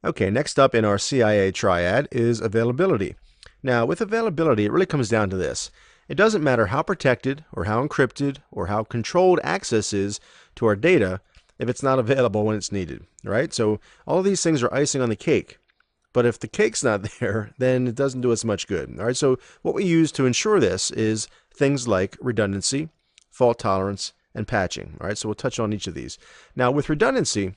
Okay, next up in our CIA triad is availability. Now, with availability, it really comes down to this. It doesn't matter how protected or how encrypted or how controlled access is to our data if it's not available when it's needed, right? So all of these things are icing on the cake. But if the cake's not there, then it doesn't do us much good. All right, so what we use to ensure this is things like redundancy, fault tolerance, and patching. All right, so we'll touch on each of these. Now, with redundancy,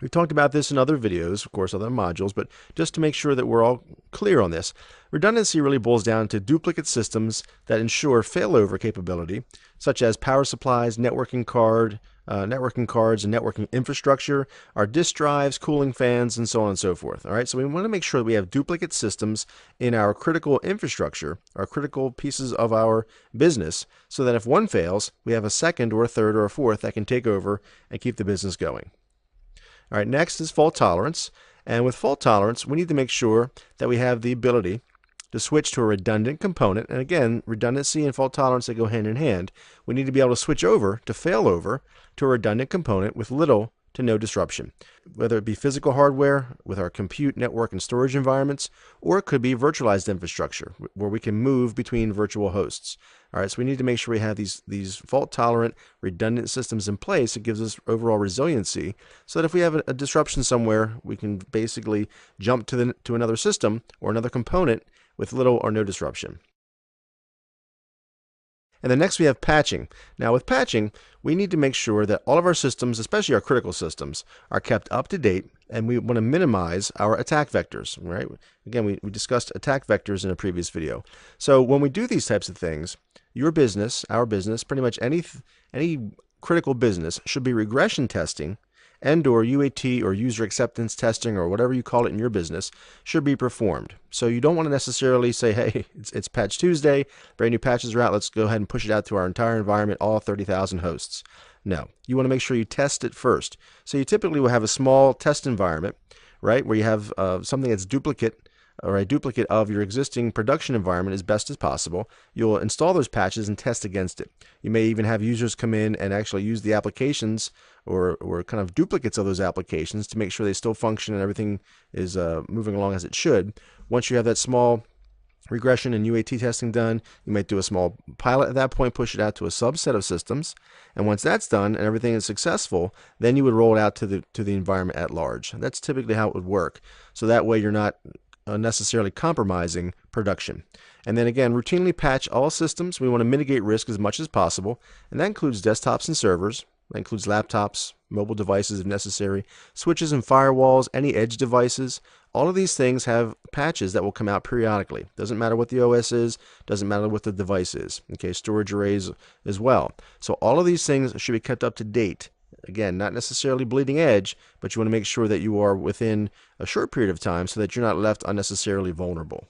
we've talked about this in other videos, of course, other modules, but just to make sure that we're all clear on this, redundancy really boils down to duplicate systems that ensure failover capability, such as power supplies, networking cards, and networking infrastructure, our disk drives, cooling fans, and so on and so forth. All right, so we want to make sure that we have duplicate systems in our critical infrastructure, our critical pieces of our business, so that if one fails, we have a second or a third or a fourth that can take over and keep the business going. All right, next is fault tolerance. And with fault tolerance, we need to make sure that we have the ability to switch to a redundant component. And again, redundancy and fault tolerance, they go hand in hand. We need to be able to switch over to failover to a redundant component with little to no disruption, whether it be physical hardware with our compute, network, and storage environments, or it could be virtualized infrastructure where we can move between virtual hosts. All right, so we need to make sure we have these fault-tolerant, redundant systems in place. It gives us overall resiliency, so that if we have a disruption somewhere, we can basically jump to another system or another component with little or no disruption. And then next we have patching. Now with patching, we need to make sure that all of our systems, especially our critical systems, are kept up to date, and we want to minimize our attack vectors, right? Again, we discussed attack vectors in a previous video. So when we do these types of things, your business, our business, pretty much any critical business should be regression testing and or UAT or user acceptance testing or whatever you call it in your business should be performed. So you don't want to necessarily say, hey, it's Patch Tuesday, brand new patches are out, let's go ahead and push it out to our entire environment, all 30,000 hosts. No, you want to make sure you test it first. So you typically will have a small test environment, right, where you have something that's duplicate or a duplicate of your existing production environment as best as possible. You'll install those patches and test against it. You may even have users come in and actually use the applications or kind of duplicates of those applications to make sure they still function and everything is moving along as it should. Once you have that small regression and UAT testing done, you might do a small pilot at that point, push it out to a subset of systems, and once that's done and everything is successful, then you would roll it out to the environment at large. That's typically how it would work. So that way you're not necessarily compromising production. And then again, routinely patch all systems. We want to mitigate risk as much as possible, and that includes desktops and servers. That includes laptops, mobile devices if necessary, switches and firewalls, any edge devices. All of these things have patches that will come out periodically. Doesn't matter what the OS is, doesn't matter what the device is. Okay, storage arrays as well. So all of these things should be kept up to date. Again, not necessarily bleeding edge, but you want to make sure that you are within a short period of time so that you're not left unnecessarily vulnerable.